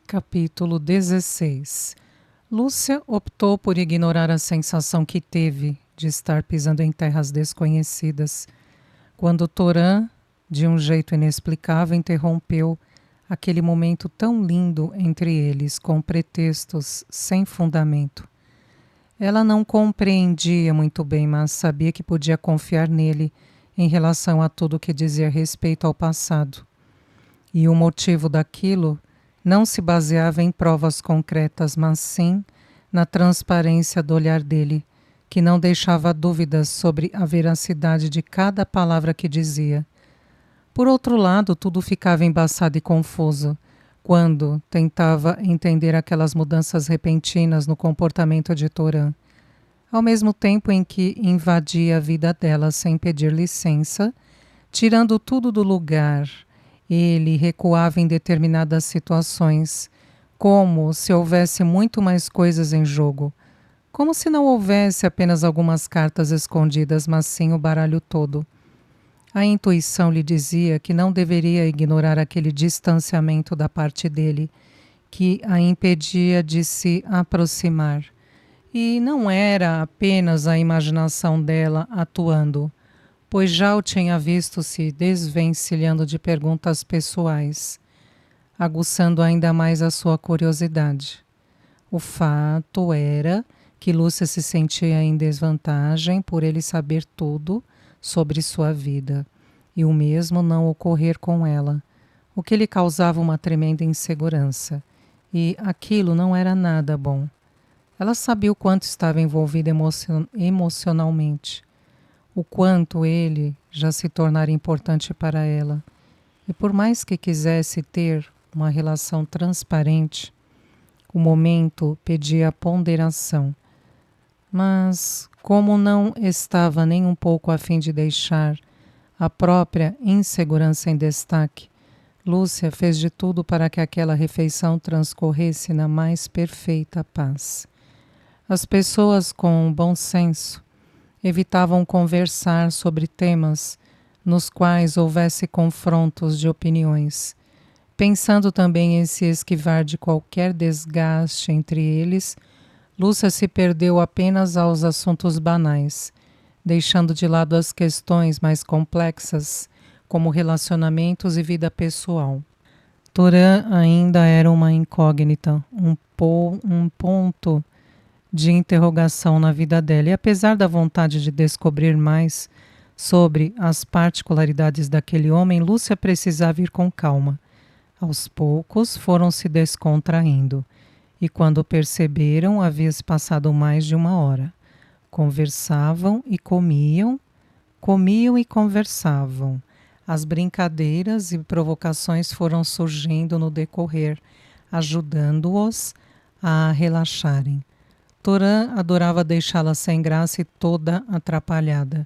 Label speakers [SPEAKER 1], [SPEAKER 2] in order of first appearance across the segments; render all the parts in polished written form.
[SPEAKER 1] Capítulo 16. Lúcia optou por ignorar a sensação que teve de estar pisando em terras desconhecidas, quando Torã, de um jeito inexplicável, interrompeu aquele momento tão lindo entre eles, com pretextos sem fundamento. Ela não compreendia muito bem, mas sabia que podia confiar nele em relação a tudo que dizia respeito ao passado. E o motivo daquilo não se baseava em provas concretas, mas sim na transparência do olhar dele, que não deixava dúvidas sobre a veracidade de cada palavra que dizia. Por outro lado, tudo ficava embaçado e confuso quando tentava entender aquelas mudanças repentinas no comportamento de Torã. Ao mesmo tempo em que invadia a vida dela sem pedir licença, tirando tudo do lugar, ele recuava em determinadas situações, como se houvesse muito mais coisas em jogo, como se não houvesse apenas algumas cartas escondidas, mas sim o baralho todo. A intuição lhe dizia que não deveria ignorar aquele distanciamento da parte dele, que a impedia de se aproximar. E não era apenas a imaginação dela atuando, pois já o tinha visto se desvencilhando de perguntas pessoais, aguçando ainda mais a sua curiosidade. O fato era que Lúcia se sentia em desvantagem por ele saber tudo sobre sua vida, e o mesmo não ocorrer com ela, o que lhe causava uma tremenda insegurança, e aquilo não era nada bom. Ela sabia o quanto estava envolvida emocionalmente, o quanto ele já se tornara importante para ela. E por mais que quisesse ter uma relação transparente, o momento pedia ponderação. Mas, como não estava nem um pouco a fim de deixar a própria insegurança em destaque, Lúcia fez de tudo para que aquela refeição transcorresse na mais perfeita paz. As pessoas com bom senso evitavam conversar sobre temas nos quais houvesse confrontos de opiniões, pensando também em se esquivar de qualquer desgaste entre eles. Lúcia se perdeu apenas aos assuntos banais, deixando de lado as questões mais complexas, como relacionamentos e vida pessoal. Torã ainda era uma incógnita, um ponto de interrogação na vida dela, e apesar da vontade de descobrir mais sobre as particularidades daquele homem, Lúcia precisava ir com calma. Aos poucos foram se descontraindo, e quando perceberam, havia-se passado mais de uma hora. Conversavam e comiam, comiam e conversavam. As brincadeiras e provocações foram surgindo no decorrer, ajudando-os a relaxarem. Torã adorava deixá-la sem graça e toda atrapalhada.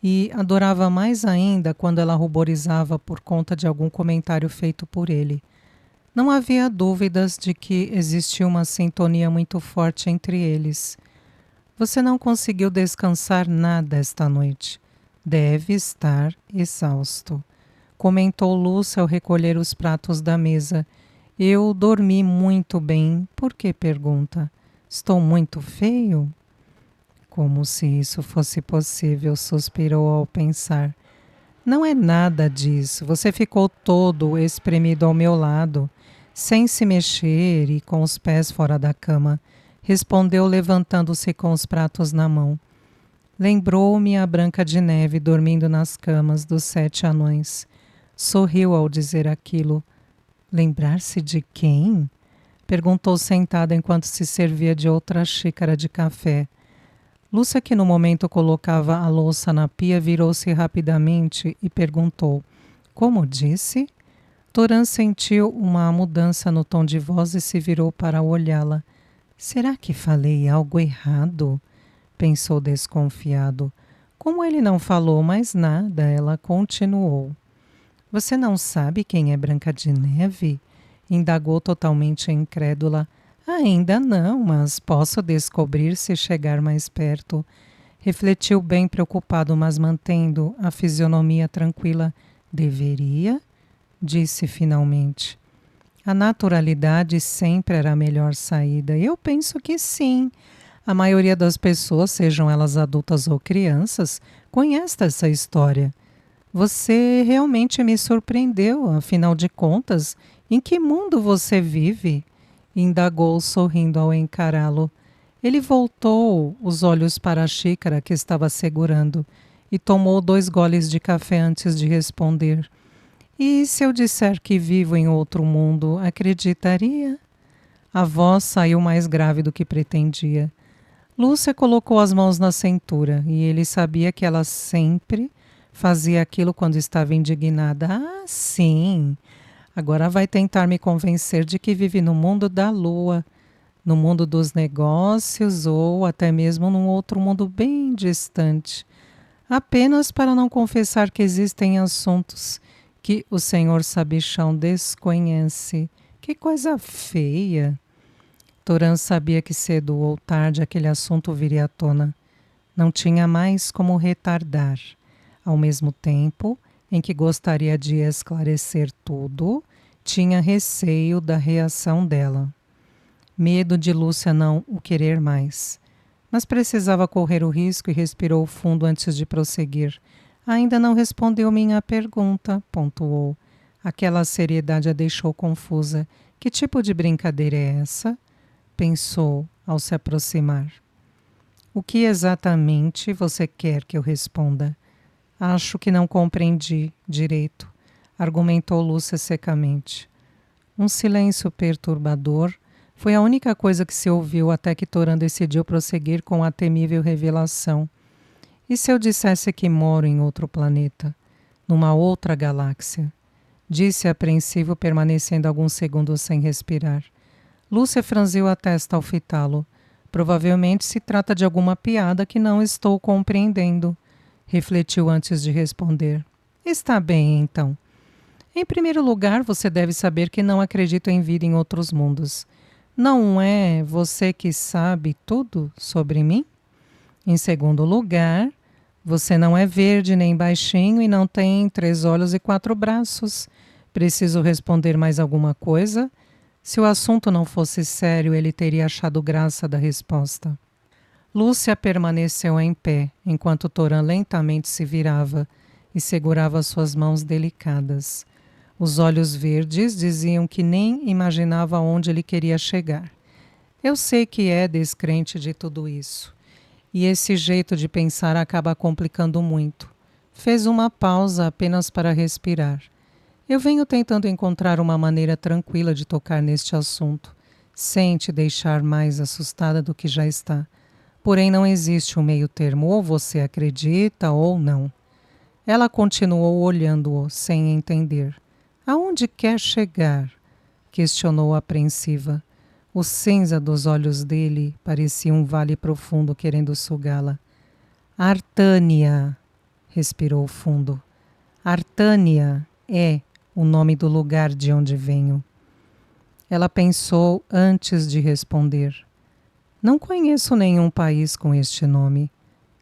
[SPEAKER 1] E adorava mais ainda quando ela ruborizava por conta de algum comentário feito por ele. Não havia dúvidas de que existia uma sintonia muito forte entre eles. Você não conseguiu descansar nada esta noite. Deve estar exausto, comentou Lúcia ao recolher os pratos da mesa. Eu dormi muito bem. Por que pergunta? Estou muito feio? Como se isso fosse possível, suspirou ao pensar. Não é nada disso. Você ficou todo espremido ao meu lado, sem se mexer e com os pés fora da cama, respondeu levantando-se com os pratos na mão. Lembrou-me a Branca de Neve dormindo nas camas dos 7 anões. Sorriu ao dizer aquilo. Lembrar-se de quem? Perguntou sentada enquanto se servia de outra xícara de café. Lúcia, que no momento colocava a louça na pia, virou-se rapidamente e perguntou: Como disse? Torã sentiu uma mudança no tom de voz e se virou para olhá-la. Será que falei algo errado? Pensou desconfiado. Como ele não falou mais nada, ela continuou. Você não sabe quem é Branca de Neve? Indagou totalmente incrédula. Ainda não, mas posso descobrir se chegar mais perto. Refletiu bem preocupado, mas mantendo a fisionomia tranquila. Deveria? Disse finalmente. A naturalidade sempre era a melhor saída. Eu penso que sim. A maioria das pessoas, sejam elas adultas ou crianças, conhece essa história. Você realmente me surpreendeu, afinal de contas, em que mundo você vive? Indagou sorrindo ao encará-lo. Ele voltou os olhos para a xícara que estava segurando e tomou 2 goles de café antes de responder. E se eu disser que vivo em outro mundo, acreditaria? A voz saiu mais grave do que pretendia. Lúcia colocou as mãos na cintura e ele sabia que ela sempre fazia aquilo quando estava indignada. Ah, sim! Agora vai tentar me convencer de que vive no mundo da lua, no mundo dos negócios ou até mesmo num outro mundo bem distante. Apenas para não confessar que existem assuntos que o senhor sabichão desconhece. Que coisa feia! Toran sabia que cedo ou tarde aquele assunto viria à tona. Não tinha mais como retardar. Ao mesmo tempo em que gostaria de esclarecer tudo, tinha receio da reação dela. Medo de Lúcia não o querer mais. Mas precisava correr o risco e respirou fundo antes de prosseguir. Ainda não respondeu minha pergunta, pontuou. Aquela seriedade a deixou confusa. Que tipo de brincadeira é essa? Pensou ao se aproximar. O que exatamente você quer que eu responda? Acho que não compreendi direito, argumentou Lúcia secamente. Um silêncio perturbador foi a única coisa que se ouviu até que Toran decidiu prosseguir com a temível revelação. E se eu dissesse que moro em outro planeta, numa outra galáxia? Disse apreensivo, permanecendo alguns segundos sem respirar. Lúcia franziu a testa ao fitá-lo. Provavelmente se trata de alguma piada que não estou compreendendo, refletiu antes de responder. Está bem, então. Em primeiro lugar, você deve saber que não acredito em vida em outros mundos. Não é você que sabe tudo sobre mim? Em segundo lugar, você não é verde nem baixinho e não tem 3 olhos e 4 braços. Preciso responder mais alguma coisa? Se o assunto não fosse sério, ele teria achado graça da resposta. Lúcia permaneceu em pé, enquanto Toran lentamente se virava e segurava suas mãos delicadas. Os olhos verdes diziam que nem imaginava onde ele queria chegar. Eu sei que é descrente de tudo isso. E esse jeito de pensar acaba complicando muito. Fez uma pausa apenas para respirar. Eu venho tentando encontrar uma maneira tranquila de tocar neste assunto, sem te deixar mais assustada do que já está. Porém, não existe um meio termo, ou você acredita ou não. Ela continuou olhando-o, sem entender. Aonde quer chegar? Questionou apreensiva. O cinza dos olhos dele parecia um vale profundo querendo sugá-la. Artânia, respirou fundo. Artânia é o nome do lugar de onde venho. Ela pensou antes de responder. Não conheço nenhum país com este nome.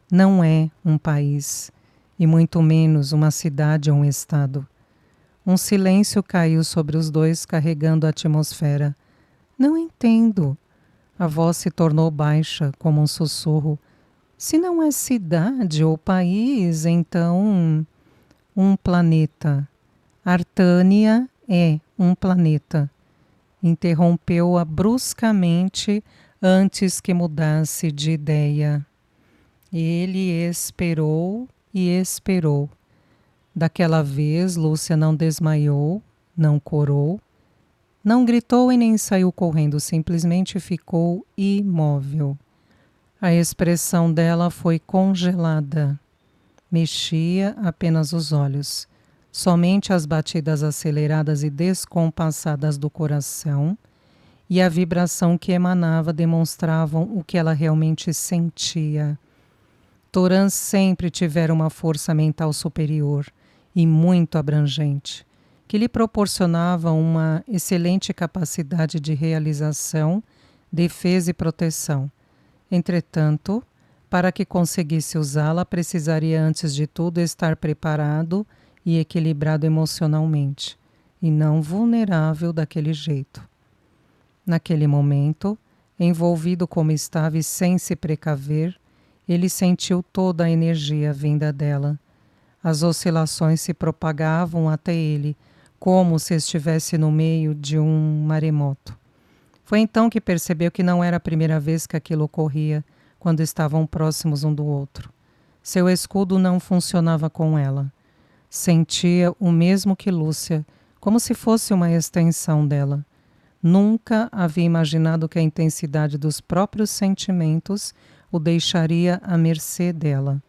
[SPEAKER 1] Não é um país, e muito menos uma cidade ou um estado. Um silêncio caiu sobre os dois, carregando a atmosfera. Não entendo. A voz se tornou baixa, como um sussurro. Se não é cidade ou país, então... Um planeta. Artânia é um planeta. Interrompeu-a bruscamente antes que mudasse de ideia. Ele esperou e esperou. Daquela vez, Lúcia não desmaiou, não corou, não gritou e nem saiu correndo, simplesmente ficou imóvel. A expressão dela foi congelada. Mexia apenas os olhos. Somente as batidas aceleradas e descompassadas do coração e a vibração que emanava demonstravam o que ela realmente sentia. Toran sempre tivera uma força mental superior e muito abrangente, que lhe proporcionava uma excelente capacidade de realização, defesa e proteção. Entretanto, para que conseguisse usá-la, precisaria antes de tudo estar preparado e equilibrado emocionalmente. e não vulnerável daquele jeito. Naquele momento, envolvido como estava e sem se precaver, ele sentiu toda a energia vinda dela. As oscilações se propagavam até ele, como se estivesse no meio de um maremoto. Foi então que percebeu que não era a primeira vez que aquilo ocorria, quando estavam próximos um do outro. Seu escudo não funcionava com ela. Sentia o mesmo que Lúcia, como se fosse uma extensão dela. Nunca havia imaginado que a intensidade dos próprios sentimentos o deixaria à mercê dela.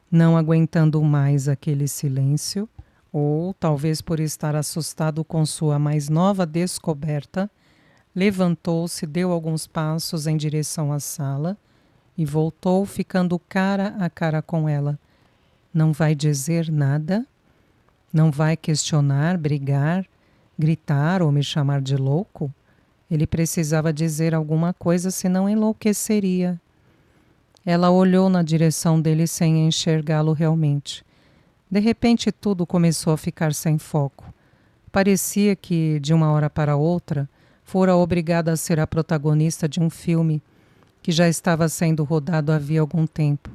[SPEAKER 1] Não aguentando mais aquele silêncio, ou talvez por estar assustado com sua mais nova descoberta, levantou-se, deu alguns passos em direção à sala e voltou ficando cara a cara com ela. Não vai dizer nada? Não vai questionar, brigar, gritar ou me chamar de louco? Ele precisava dizer alguma coisa, senão enlouqueceria. Ela olhou na direção dele sem enxergá-lo realmente. De repente tudo começou a ficar sem foco. Parecia que, de uma hora para outra, fora obrigada a ser a protagonista de um filme que já estava sendo rodado havia algum tempo.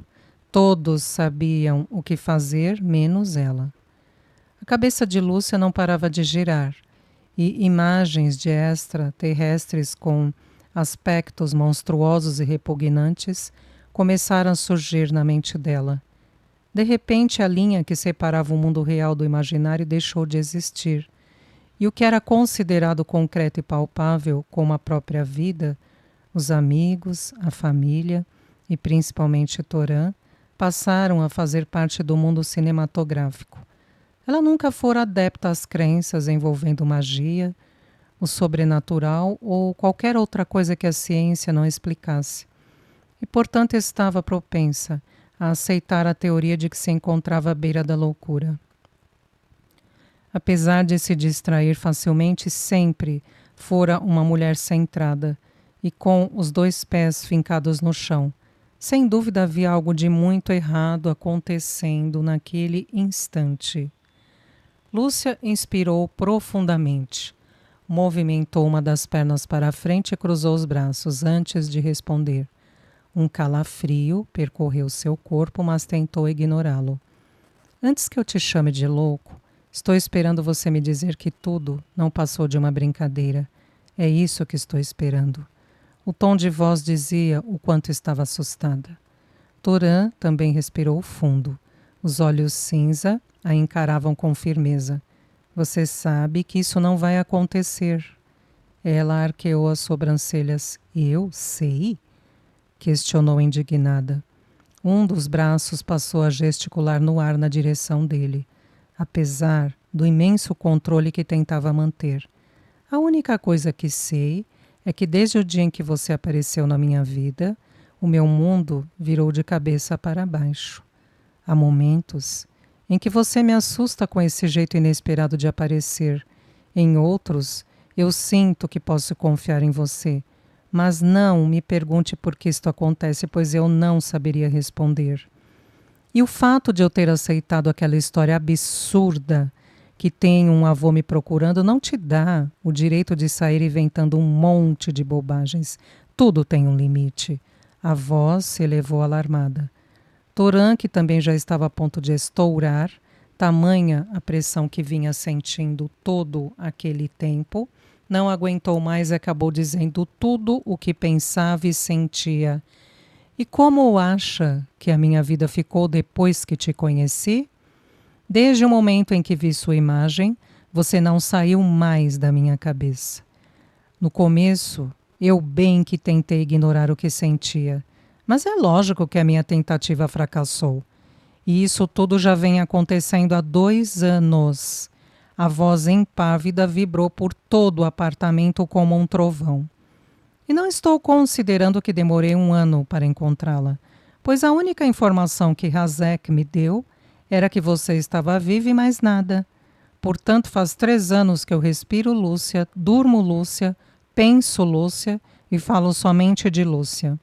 [SPEAKER 1] Todos sabiam o que fazer, menos ela. A cabeça de Lúcia não parava de girar, e imagens de extraterrestres com aspectos monstruosos e repugnantes começaram a surgir na mente dela. De repente, a linha que separava o mundo real do imaginário deixou de existir, e o que era considerado concreto e palpável, como a própria vida, os amigos, a família e principalmente Torã, passaram a fazer parte do mundo cinematográfico. Ela nunca fora adepta às crenças envolvendo magia, o sobrenatural ou qualquer outra coisa que a ciência não explicasse. E, portanto, estava propensa a aceitar a teoria de que se encontrava à beira da loucura. Apesar de se distrair facilmente, sempre fora uma mulher centrada e com os 2 pés fincados no chão. Sem dúvida havia algo de muito errado acontecendo naquele instante. Lúcia inspirou profundamente. Movimentou uma das pernas para a frente e cruzou os braços antes de responder. Um calafrio percorreu seu corpo, mas tentou ignorá-lo. Antes que eu te chame de louco, estou esperando você me dizer que tudo não passou de uma brincadeira. É isso que estou esperando. O tom de voz dizia o quanto estava assustada. Torã também respirou fundo. Os olhos cinza a encaravam com firmeza. Você sabe que isso não vai acontecer. Ela arqueou as sobrancelhas. Eu sei? Questionou indignada. Um dos braços passou a gesticular no ar na direção dele, apesar do imenso controle que tentava manter. A única coisa que sei é que desde o dia em que você apareceu na minha vida, o meu mundo virou de cabeça para baixo. Há momentos em que você me assusta com esse jeito inesperado de aparecer. Em outros, eu sinto que posso confiar em você. Mas não me pergunte por que isto acontece, pois eu não saberia responder. E o fato de eu ter aceitado aquela história absurda que tem um avô me procurando não te dá o direito de sair inventando um monte de bobagens. Tudo tem um limite. A voz se elevou alarmada. Torã, que também já estava a ponto de estourar, tamanha a pressão que vinha sentindo todo aquele tempo, não aguentou mais e acabou dizendo tudo o que pensava e sentia. E como acha que a minha vida ficou depois que te conheci? Desde o momento em que vi sua imagem, você não saiu mais da minha cabeça. No começo, eu bem que tentei ignorar o que sentia, mas é lógico que a minha tentativa fracassou. E isso tudo já vem acontecendo há 2 anos. A voz impávida vibrou por todo o apartamento como um trovão. E não estou considerando que demorei 1 ano para encontrá-la, pois a única informação que Razek me deu era que você estava viva e mais nada. Portanto, faz 3 anos que eu respiro Lúcia, durmo Lúcia, penso Lúcia e falo somente de Lúcia.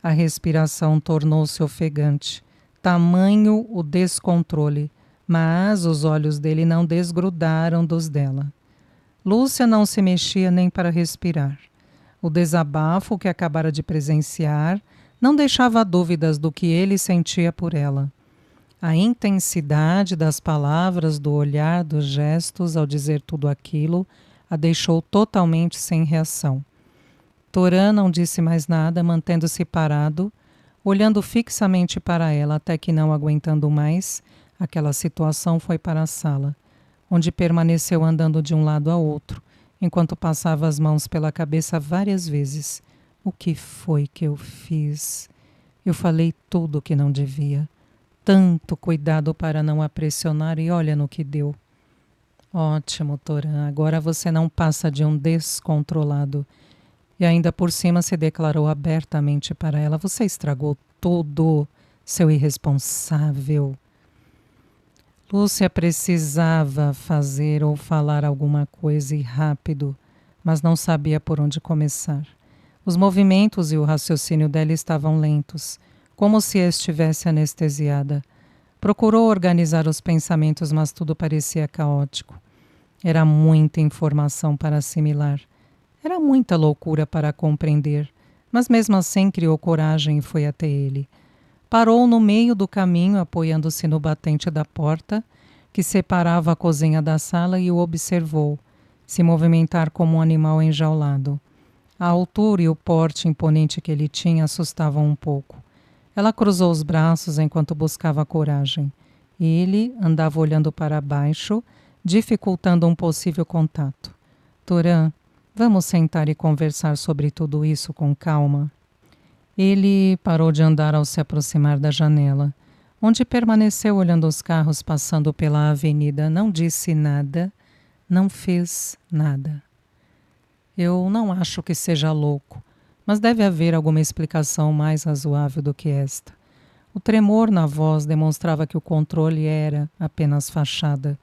[SPEAKER 1] A respiração tornou-se ofegante. Tamanho o descontrole, mas os olhos dele não desgrudaram dos dela. Lúcia não se mexia nem para respirar. O desabafo que acabara de presenciar não deixava dúvidas do que ele sentia por ela. A intensidade das palavras, do olhar, dos gestos ao dizer tudo aquilo a deixou totalmente sem reação. Toran não disse mais nada, mantendo-se parado, olhando fixamente para ela, até que, não aguentando mais aquela situação, foi para a sala, onde permaneceu andando de um lado a outro, enquanto passava as mãos pela cabeça várias vezes. O que foi que eu fiz? Eu falei tudo o que não devia. Tanto cuidado para não a pressionar e olha no que deu. Ótimo, Toran, agora você não passa de um descontrolado. E ainda por cima se declarou abertamente para ela. Você estragou tudo, seu irresponsável. Lúcia precisava fazer ou falar alguma coisa e rápido, mas não sabia por onde começar. Os movimentos e o raciocínio dela estavam lentos, como se estivesse anestesiada. Procurou organizar os pensamentos, mas tudo parecia caótico. Era muita informação para assimilar. Era muita loucura para compreender, mas mesmo assim criou coragem e foi até ele. Parou no meio do caminho, apoiando-se no batente da porta, que separava a cozinha da sala, e o observou, se movimentar como um animal enjaulado. A altura e o porte imponente que ele tinha assustavam um pouco. Ela cruzou os braços enquanto buscava coragem. Ele andava olhando para baixo, dificultando um possível contato. Toran, vamos sentar e conversar sobre tudo isso com calma. Ele parou de andar ao se aproximar da janela, onde permaneceu olhando os carros passando pela avenida. Não disse nada, não fez nada. Eu não acho que seja louco, mas deve haver alguma explicação mais razoável do que esta. O tremor na voz demonstrava que o controle era apenas fachada.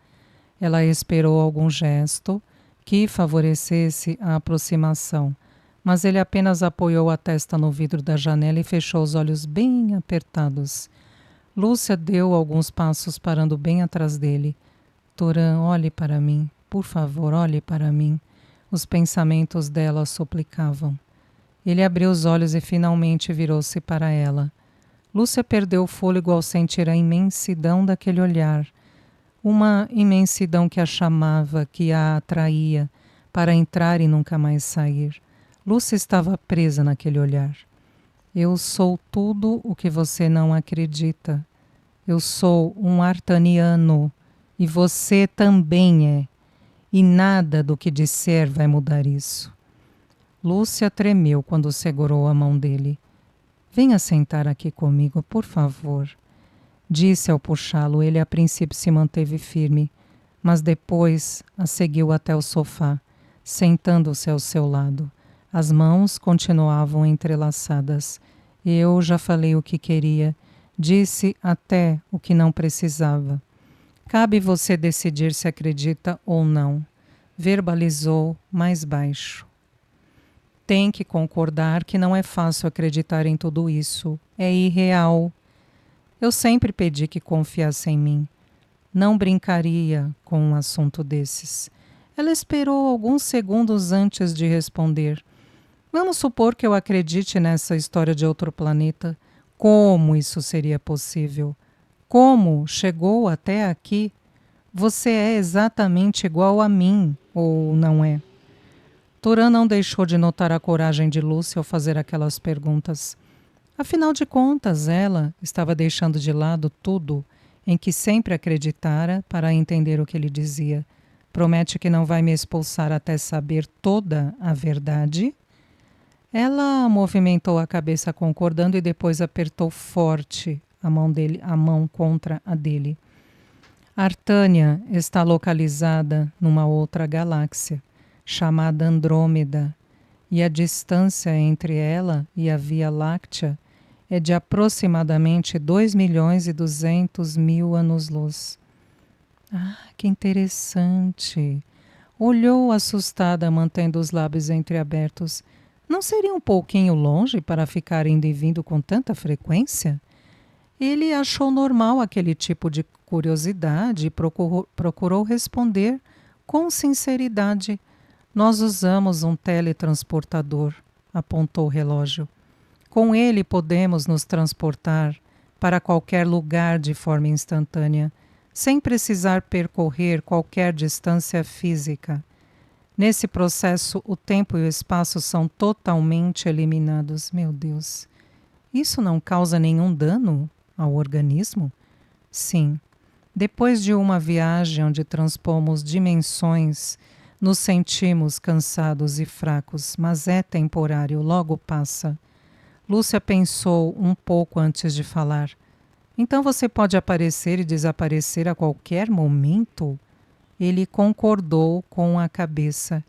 [SPEAKER 1] Ela esperou algum gesto que favorecesse a aproximação, mas ele apenas apoiou a testa no vidro da janela e fechou os olhos bem apertados. Lúcia deu alguns passos, parando bem atrás dele. Toran, olhe para mim, por favor, olhe para mim. Os pensamentos dela suplicavam. Ele abriu os olhos e finalmente virou-se para ela. Lúcia perdeu o fôlego ao sentir a imensidão daquele olhar. Uma imensidão que a chamava, que a atraía, para entrar e nunca mais sair. Lúcia estava presa naquele olhar. Eu sou tudo o que você não acredita. Eu sou um artaniano e você também é. E nada do que disser vai mudar isso. Lúcia tremeu quando segurou a mão dele. Venha sentar aqui comigo, por favor. Disse ao puxá-lo. Ele a princípio se manteve firme, mas depois a seguiu até o sofá, sentando-se ao seu lado. As mãos continuavam entrelaçadas. Eu já falei o que queria, disse até o que não precisava. Cabe você decidir se acredita ou não, verbalizou mais baixo. Tem que concordar que não é fácil acreditar em tudo isso. É irreal. Eu sempre pedi que confiasse em mim. Não brincaria com um assunto desses. Ela esperou alguns segundos antes de responder. Vamos supor que eu acredite nessa história de outro planeta. Como isso seria possível? Como chegou até aqui? Você é exatamente igual a mim, ou não é? Toran não deixou de notar a coragem de Lúcia ao fazer aquelas perguntas. Afinal de contas, ela estava deixando de lado tudo em que sempre acreditara para entender o que ele dizia. Promete que não vai me expulsar até saber toda a verdade? Ela movimentou a cabeça concordando e depois apertou forte a mão contra a dele. Artânia está localizada numa outra galáxia, chamada Andrômeda, e a distância entre ela e a Via Láctea é de aproximadamente 2.200.000 anos-luz. Ah, que interessante! Olhou assustada, mantendo os lábios entreabertos. Não seria um pouquinho longe para ficar indo e vindo com tanta frequência? Ele achou normal aquele tipo de curiosidade e procurou responder com sinceridade. Nós usamos um teletransportador, apontou o relógio. Com ele podemos nos transportar para qualquer lugar de forma instantânea, sem precisar percorrer qualquer distância física. Nesse processo, o tempo e o espaço são totalmente eliminados. Meu Deus, isso não causa nenhum dano ao organismo? Sim. Depois de uma viagem onde transpomos dimensões, nos sentimos cansados e fracos, mas é temporário, logo passa. Lúcia pensou um pouco antes de falar. Então você pode aparecer e desaparecer a qualquer momento? Ele concordou com a cabeça.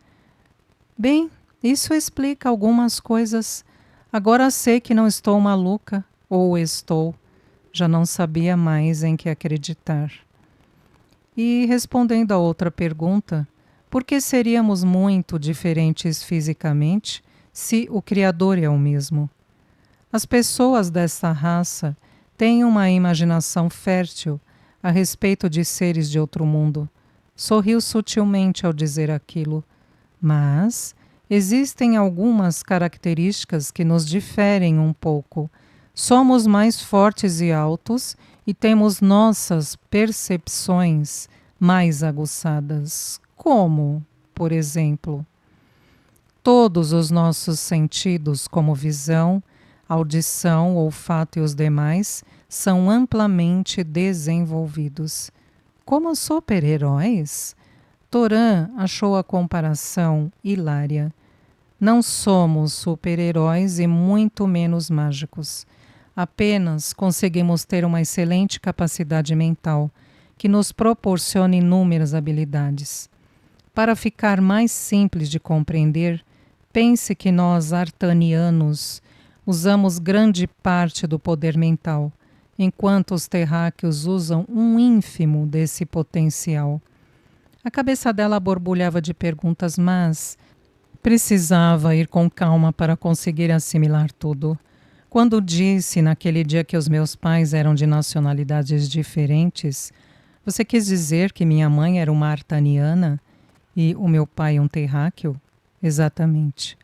[SPEAKER 1] Bem, isso explica algumas coisas. Agora sei que não estou maluca, ou estou. Já não sabia mais em que acreditar. E respondendo a outra pergunta, por que seríamos muito diferentes fisicamente se o Criador é o mesmo? As pessoas dessa raça têm uma imaginação fértil a respeito de seres de outro mundo. Sorriu sutilmente ao dizer aquilo, mas existem algumas características que nos diferem um pouco. Somos mais fortes e altos e temos nossas percepções mais aguçadas. Como, por exemplo, todos os nossos sentidos, como visão, audição, olfato e os demais, são amplamente desenvolvidos. Como super-heróis? Torã achou a comparação hilária. Não somos super-heróis e muito menos mágicos. Apenas conseguimos ter uma excelente capacidade mental que nos proporciona inúmeras habilidades. Para ficar mais simples de compreender, pense que nós, artanianos, usamos grande parte do poder mental, enquanto os terráqueos usam um ínfimo desse potencial. A cabeça dela borbulhava de perguntas, mas precisava ir com calma para conseguir assimilar tudo. Quando disse naquele dia que os meus pais eram de nacionalidades diferentes, você quis dizer que minha mãe era uma artaniana e o meu pai um terráqueo? Exatamente.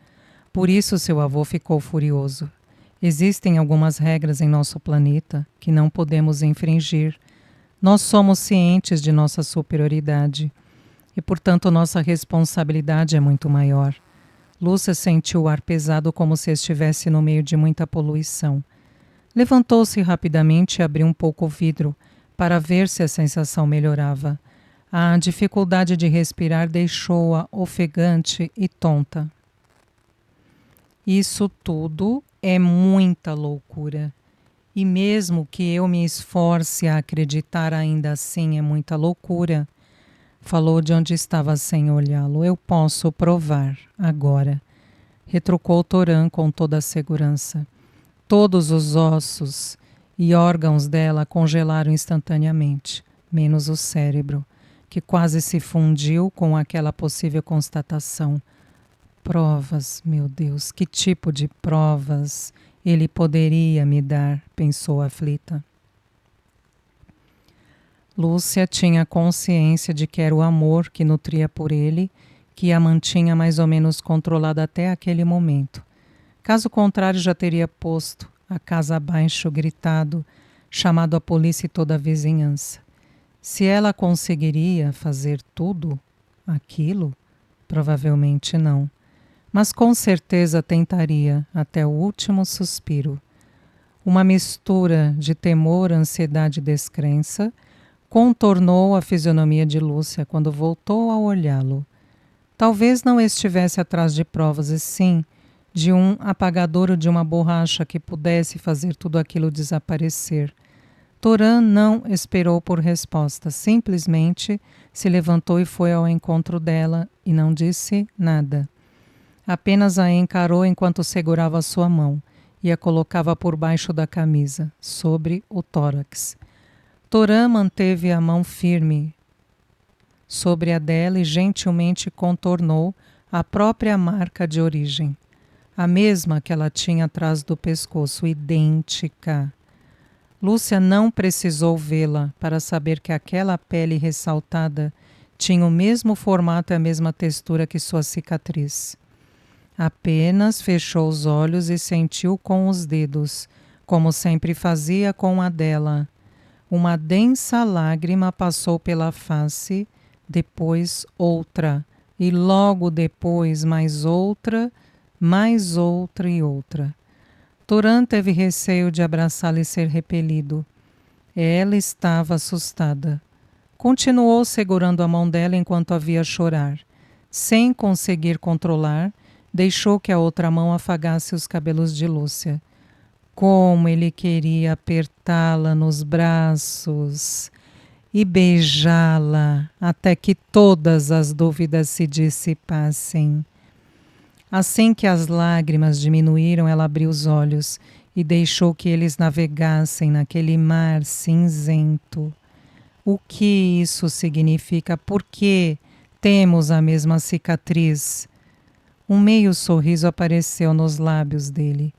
[SPEAKER 1] Por isso seu avô ficou furioso. Existem algumas regras em nosso planeta que não podemos infringir. Nós somos cientes de nossa superioridade e, portanto, nossa responsabilidade é muito maior. Lúcia sentiu o ar pesado como se estivesse no meio de muita poluição. Levantou-se rapidamente e abriu um pouco o vidro para ver se a sensação melhorava. A dificuldade de respirar deixou-a ofegante e tonta. Isso tudo é muita loucura. E mesmo que eu me esforce a acreditar, ainda assim é muita loucura. Falou de onde estava sem olhá-lo. Eu posso provar agora. Retrucou Torã com toda a segurança. Todos os ossos e órgãos dela congelaram instantaneamente, menos o cérebro, que quase se fundiu com aquela possível constatação. Provas, meu Deus, que tipo de provas ele poderia me dar, pensou aflita. Lúcia tinha consciência de que era o amor que nutria por ele que a mantinha mais ou menos controlada até aquele momento. Caso contrário, já teria posto a casa abaixo, gritado, chamado a polícia e toda a vizinhança. Se ela conseguiria fazer tudo aquilo, provavelmente não. Mas com certeza tentaria até o último suspiro. Uma mistura de temor, ansiedade e descrença contornou a fisionomia de Lúcia quando voltou a olhá-lo. Talvez não estivesse atrás de provas, e sim de um apagador ou de uma borracha que pudesse fazer tudo aquilo desaparecer. Torã não esperou por resposta, simplesmente se levantou e foi ao encontro dela e não disse nada. Apenas a encarou enquanto segurava sua mão e a colocava por baixo da camisa, sobre o tórax. Torã manteve a mão firme sobre a dela e gentilmente contornou a própria marca de origem, a mesma que ela tinha atrás do pescoço, idêntica. Lúcia não precisou vê-la para saber que aquela pele ressaltada tinha o mesmo formato e a mesma textura que sua cicatriz. Apenas fechou os olhos e sentiu com os dedos, como sempre fazia com a dela. Uma densa lágrima passou pela face, depois outra, e logo depois mais outra e outra. Toran teve receio de abraçá-la e ser repelido. Ela estava assustada. Continuou segurando a mão dela enquanto a via chorar. Sem conseguir controlar, deixou que a outra mão afagasse os cabelos de Lúcia. Como ele queria apertá-la nos braços e beijá-la até que todas as dúvidas se dissipassem. Assim que as lágrimas diminuíram, ela abriu os olhos e deixou que eles navegassem naquele mar cinzento. O que isso significa? Por que temos a mesma cicatriz? Um meio sorriso apareceu nos lábios dele.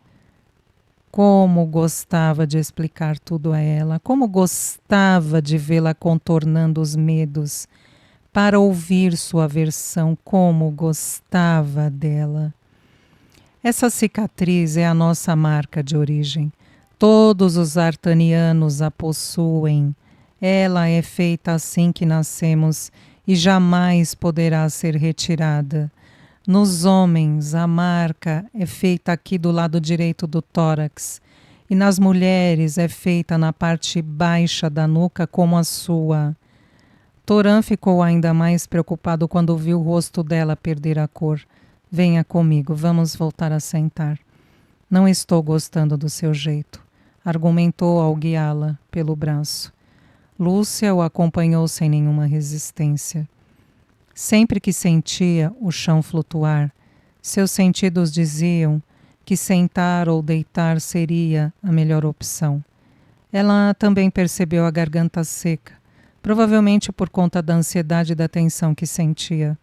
[SPEAKER 1] Como gostava de explicar tudo a ela, como gostava de vê-la contornando os medos, para ouvir sua versão, como gostava dela. Essa cicatriz é a nossa marca de origem. Todos os artanianos a possuem. Ela é feita assim que nascemos e jamais poderá ser retirada. Nos homens, a marca é feita aqui do lado direito do tórax, e nas mulheres é feita na parte baixa da nuca, como a sua. Toran ficou ainda mais preocupado quando viu o rosto dela perder a cor. Venha comigo, vamos voltar a sentar. Não estou gostando do seu jeito, argumentou ao guiá-la pelo braço. Lúcia o acompanhou sem nenhuma resistência. Sempre que sentia o chão flutuar, seus sentidos diziam que sentar ou deitar seria a melhor opção. Ela também percebeu a garganta seca, provavelmente por conta da ansiedade e da tensão que sentia.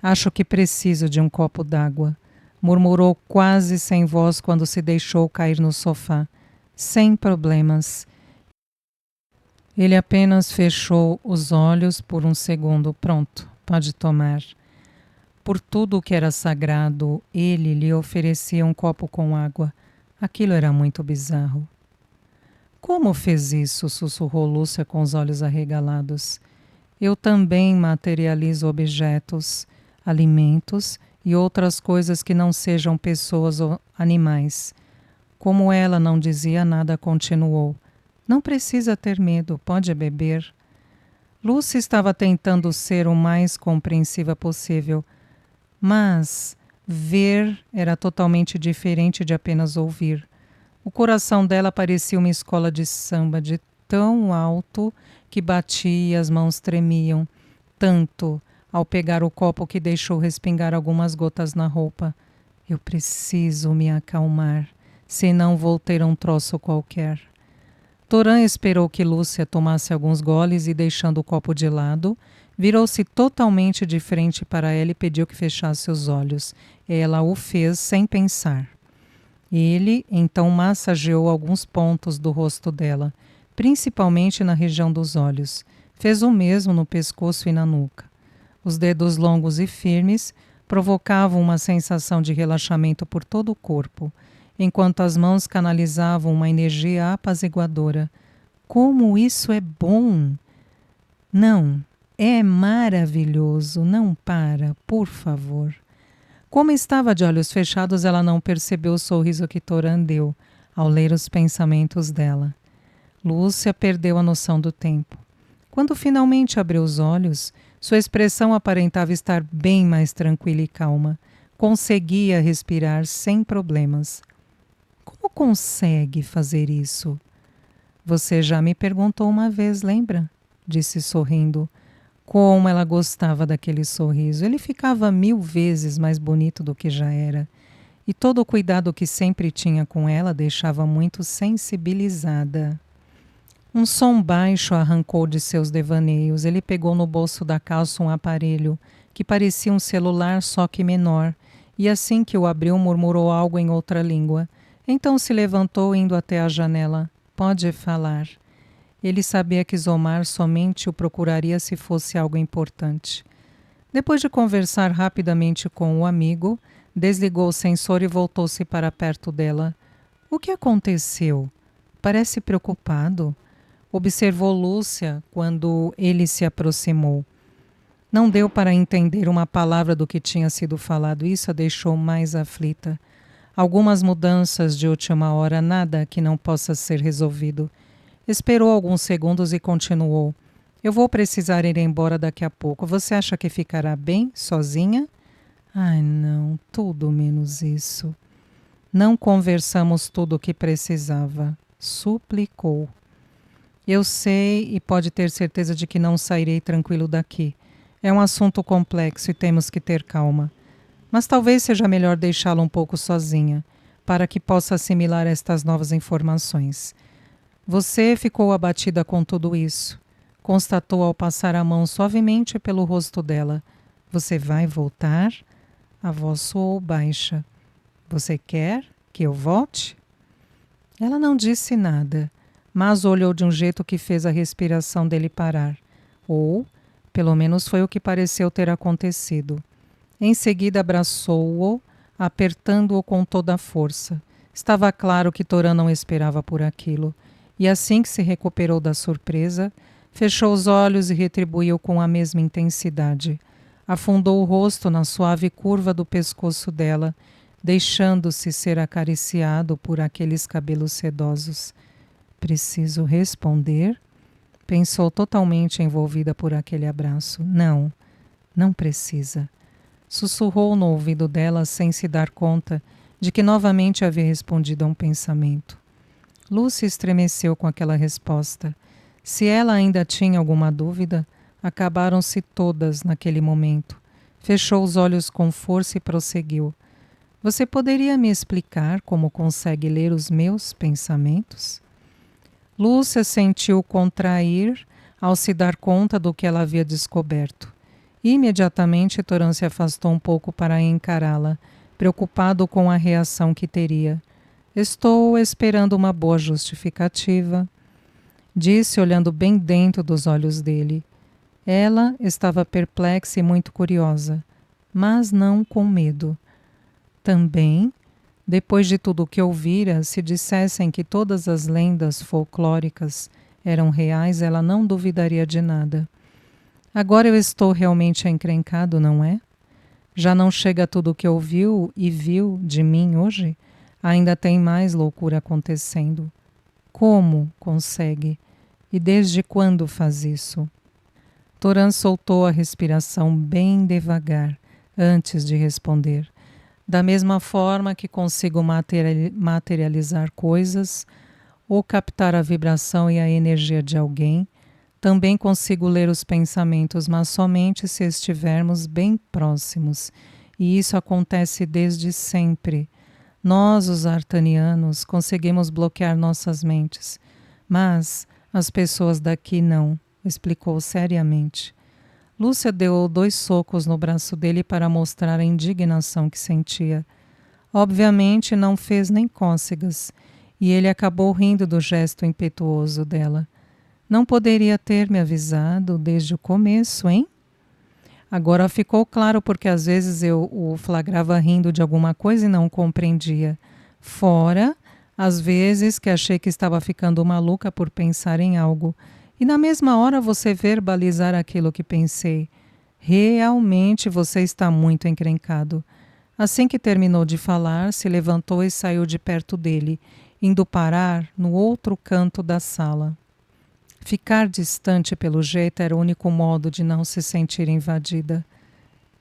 [SPEAKER 1] Acho que preciso de um copo d'água, murmurou quase sem voz quando se deixou cair no sofá. Sem problemas. Ele apenas fechou os olhos por um segundo. Pronto. Pode tomar. Por tudo o que era sagrado, ele lhe oferecia um copo com água. Aquilo era muito bizarro. Como fez isso? Sussurrou Lúcia com os olhos arregalados. Eu também materializo objetos, alimentos e outras coisas que não sejam pessoas ou animais. Como ela não dizia nada, continuou. Não precisa ter medo, pode beber. Lúcia estava tentando ser o mais compreensiva possível, mas ver era totalmente diferente de apenas ouvir. O coração dela parecia uma escola de samba de tão alto que batia e as mãos tremiam, tanto ao pegar o copo que deixou respingar algumas gotas na roupa. Eu preciso me acalmar, senão vou ter um troço qualquer. Toran esperou que Lúcia tomasse alguns goles e, deixando o copo de lado, virou-se totalmente de frente para ela e pediu que fechasse os olhos. Ela o fez sem pensar. Ele, então, massageou alguns pontos do rosto dela, principalmente na região dos olhos. Fez o mesmo no pescoço e na nuca. Os dedos longos e firmes provocavam uma sensação de relaxamento por todo o corpo, enquanto as mãos canalizavam uma energia apaziguadora. Como isso é bom! Não, é maravilhoso. Não para, por favor. Como estava de olhos fechados, ela não percebeu o sorriso que Toran deu ao ler os pensamentos dela. Lúcia perdeu a noção do tempo. Quando finalmente abriu os olhos, sua expressão aparentava estar bem mais tranquila e calma. Conseguia respirar sem problemas. Como consegue fazer isso? Você já me perguntou uma vez, lembra? Disse sorrindo. Como ela gostava daquele sorriso. Ele ficava 1000 vezes mais bonito do que já era. E todo o cuidado que sempre tinha com ela deixava muito sensibilizada. Um som baixo arrancou de seus devaneios. Ele pegou no bolso da calça um aparelho, que parecia um celular só que menor, e assim que o abriu murmurou algo em outra língua. Então se levantou indo até a janela. Pode falar. Ele sabia que Zomar somente o procuraria se fosse algo importante. Depois de conversar rapidamente com o amigo, desligou o sensor e voltou-se para perto dela. O que aconteceu? Parece preocupado. Observou Lúcia quando ele se aproximou. Não deu para entender uma palavra do que tinha sido falado. Isso a deixou mais aflita. Algumas mudanças de última hora, nada que não possa ser resolvido. Esperou alguns segundos e continuou. Eu vou precisar ir embora daqui a pouco. Você acha que ficará bem sozinha? Ai, não, tudo menos isso. Não conversamos tudo o que precisava. Suplicou. Eu sei e pode ter certeza de que não sairei tranquilo daqui. É um assunto complexo e temos que ter calma. Mas talvez seja melhor deixá-la um pouco sozinha, para que possa assimilar estas novas informações. Você ficou abatida com tudo isso, constatou ao passar a mão suavemente pelo rosto dela. Você vai voltar? A voz soou baixa. Você quer que eu volte? Ela não disse nada, mas olhou de um jeito que fez a respiração dele parar. Ou, pelo menos foi o que pareceu ter acontecido. Em seguida abraçou-o, apertando-o com toda a força. Estava claro que Toran não esperava por aquilo, e assim que se recuperou da surpresa, fechou os olhos e retribuiu com a mesma intensidade. Afundou o rosto na suave curva do pescoço dela, deixando-se ser acariciado por aqueles cabelos sedosos. Preciso responder? Pensou totalmente envolvida por aquele abraço. Não, não precisa. Sussurrou no ouvido dela sem se dar conta de que novamente havia respondido a um pensamento. Lúcia estremeceu com aquela resposta. Se ela ainda tinha alguma dúvida, acabaram-se todas naquele momento. Fechou os olhos com força e prosseguiu. Você poderia me explicar como consegue ler os meus pensamentos? Lúcia sentiu contrair ao se dar conta do que ela havia descoberto. Imediatamente, Toran se afastou um pouco para encará-la, preocupado com a reação que teria. Estou esperando uma boa justificativa, disse, olhando bem dentro dos olhos dele. Ela estava perplexa e muito curiosa, mas não com medo. Também, depois de tudo o que ouvira, se dissessem que todas as lendas folclóricas eram reais, ela não duvidaria de nada. Agora eu estou realmente encrencado, não é? Já não chega tudo o que ouviu e viu de mim hoje? Ainda tem mais loucura acontecendo. Como consegue? E desde quando faz isso? Toran soltou a respiração bem devagar, antes de responder. Da mesma forma que consigo materializar coisas ou captar a vibração e a energia de alguém, também consigo ler os pensamentos, mas somente se estivermos bem próximos. E isso acontece desde sempre. Nós, os artanianos, conseguimos bloquear nossas mentes, mas as pessoas daqui não, explicou seriamente. Lúcia deu 2 socos no braço dele para mostrar a indignação que sentia. Obviamente não fez nem cócegas, e ele acabou rindo do gesto impetuoso dela. Não poderia ter me avisado desde o começo, hein? Agora ficou claro porque às vezes eu o flagrava rindo de alguma coisa e não compreendia. Fora, às vezes que achei que estava ficando maluca por pensar em algo. E na mesma hora você verbalizar aquilo que pensei. Realmente você está muito encrencado. Assim que terminou de falar, se levantou e saiu de perto dele, indo parar no outro canto da sala. Ficar distante pelo jeito era o único modo de não se sentir invadida.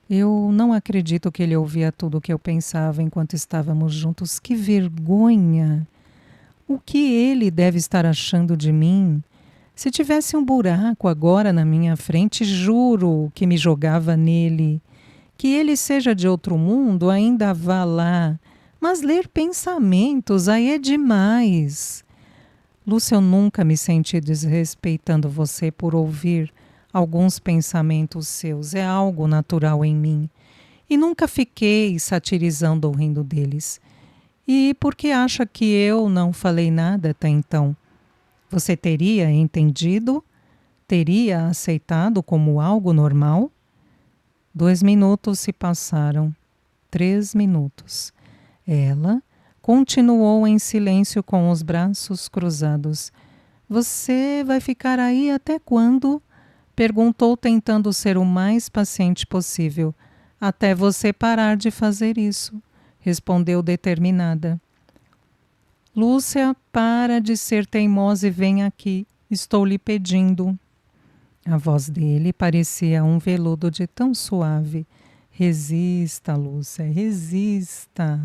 [SPEAKER 1] Eu não acredito que ele ouvia tudo o que eu pensava enquanto estávamos juntos. Que vergonha! O que ele deve estar achando de mim? Se tivesse um buraco agora na minha frente, juro que me jogava nele. Que ele seja de outro mundo, ainda vá lá. Mas ler pensamentos, aí é demais. Lúcia, eu nunca me senti desrespeitando você por ouvir alguns pensamentos seus. É algo natural em mim. E nunca fiquei satirizando ou rindo deles. E por que acha que eu não falei nada até então? Você teria entendido? Teria aceitado como algo normal? 2 minutos se passaram. 3 minutos. Ela continuou em silêncio com os braços cruzados. Você vai ficar aí até quando? Perguntou, tentando ser o mais paciente possível. Até você parar de fazer isso, respondeu determinada. Lúcia, para de ser teimosa e vem aqui. Estou lhe pedindo. A voz dele parecia um veludo de tão suave. Resista, Lúcia, resista.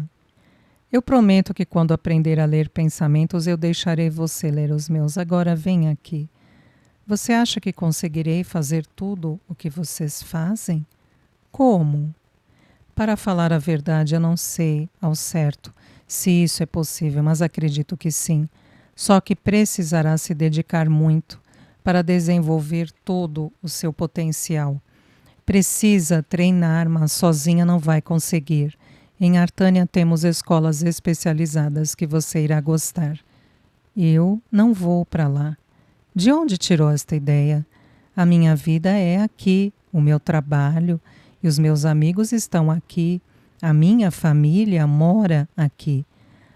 [SPEAKER 1] Eu prometo que quando aprender a ler pensamentos, eu deixarei você ler os meus. Agora vem aqui. Você acha que conseguirei fazer tudo o que vocês fazem? Como? Para falar a verdade, eu não sei ao certo se isso é possível, mas acredito que sim. Só que precisará se dedicar muito para desenvolver todo o seu potencial. Precisa treinar, mas sozinha não vai conseguir. Em Artânia temos escolas especializadas que você irá gostar. Eu não vou para lá. De onde tirou esta ideia? A minha vida é aqui, o meu trabalho e os meus amigos estão aqui. A minha família mora aqui.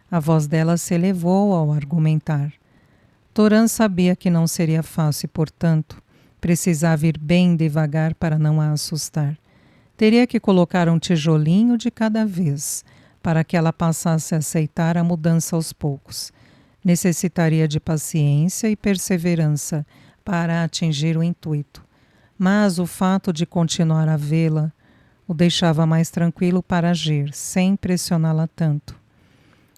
[SPEAKER 1] A voz dela se elevou ao argumentar. Toran sabia que não seria fácil e, portanto, precisava ir bem devagar para não a assustar. Teria que colocar um tijolinho de cada vez, para que ela passasse a aceitar a mudança aos poucos. Necessitaria de paciência e perseverança para atingir o intuito. Mas o fato de continuar a vê-la o deixava mais tranquilo para agir, sem pressioná-la tanto.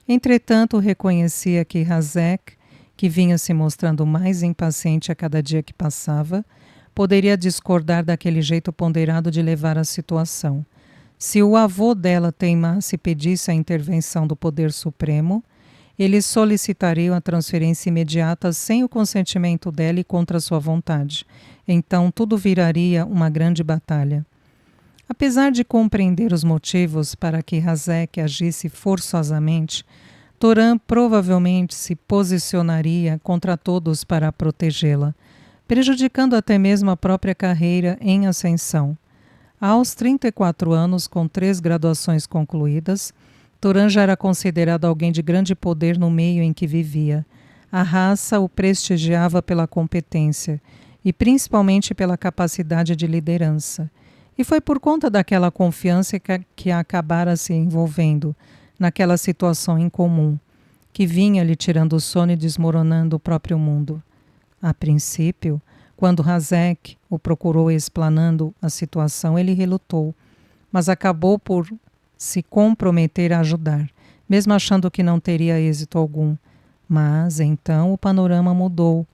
[SPEAKER 1] Entretanto, reconhecia que Hazek, que vinha se mostrando mais impaciente a cada dia que passava, poderia discordar daquele jeito ponderado de levar a situação. Se o avô dela teimasse e pedisse a intervenção do Poder Supremo, eles solicitariam a transferência imediata sem o consentimento dela e contra sua vontade. Então tudo viraria uma grande batalha. Apesar de compreender os motivos para que Hazek agisse forçosamente, Toran provavelmente se posicionaria contra todos para protegê-la, prejudicando até mesmo a própria carreira em ascensão. Aos 34 anos, com 3 graduações concluídas, Toran já era considerado alguém de grande poder no meio em que vivia. A raça o prestigiava pela competência e principalmente pela capacidade de liderança. E foi por conta daquela confiança que acabara se envolvendo naquela situação incomum, que vinha lhe tirando o sono e desmoronando o próprio mundo. A princípio, quando Hazek o procurou explanando a situação, ele relutou, mas acabou por se comprometer a ajudar, mesmo achando que não teria êxito algum. Mas então o panorama mudou.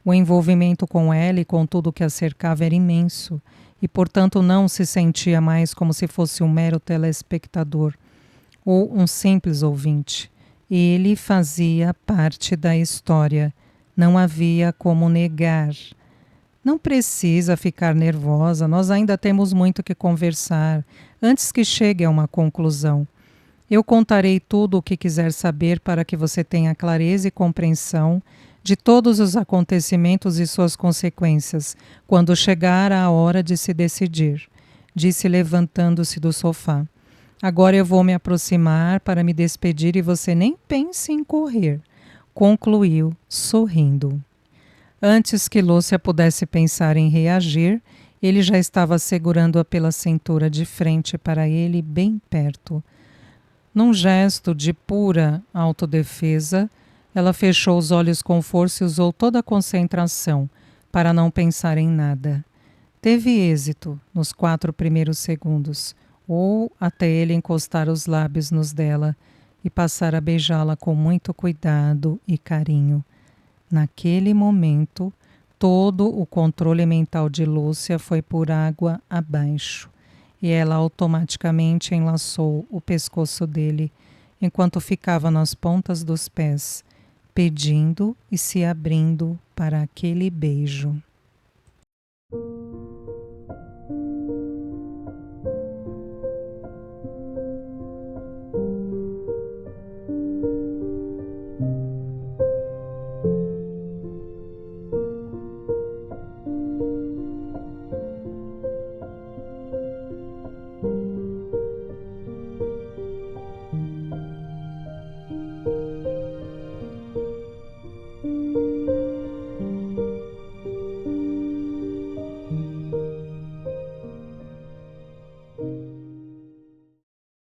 [SPEAKER 1] O envolvimento com ela e com tudo o que a cercava era imenso, e portanto não se sentia mais como se fosse um mero telespectador ou um simples ouvinte. Ele fazia parte da história. Não havia como negar. Não precisa ficar nervosa, nós ainda temos muito que conversar, antes que chegue a uma conclusão. Eu contarei tudo o que quiser saber para que você tenha clareza e compreensão de todos os acontecimentos e suas consequências, quando chegar a hora de se decidir, disse levantando-se do sofá. Agora eu vou me aproximar para me despedir e você nem pense em correr, concluiu, sorrindo. Antes que Lúcia pudesse pensar em reagir, ele já estava segurando-a pela cintura de frente para ele, bem perto. Num gesto de pura autodefesa, ela fechou os olhos com força e usou toda a concentração para não pensar em nada. Teve êxito nos 4 primeiros segundos, ou até ele encostar os lábios nos dela e passar a beijá-la com muito cuidado e carinho. Naquele momento, todo o controle mental de Lúcia foi por água abaixo, e ela automaticamente enlaçou o pescoço dele, enquanto ficava nas pontas dos pés, pedindo e se abrindo para aquele beijo.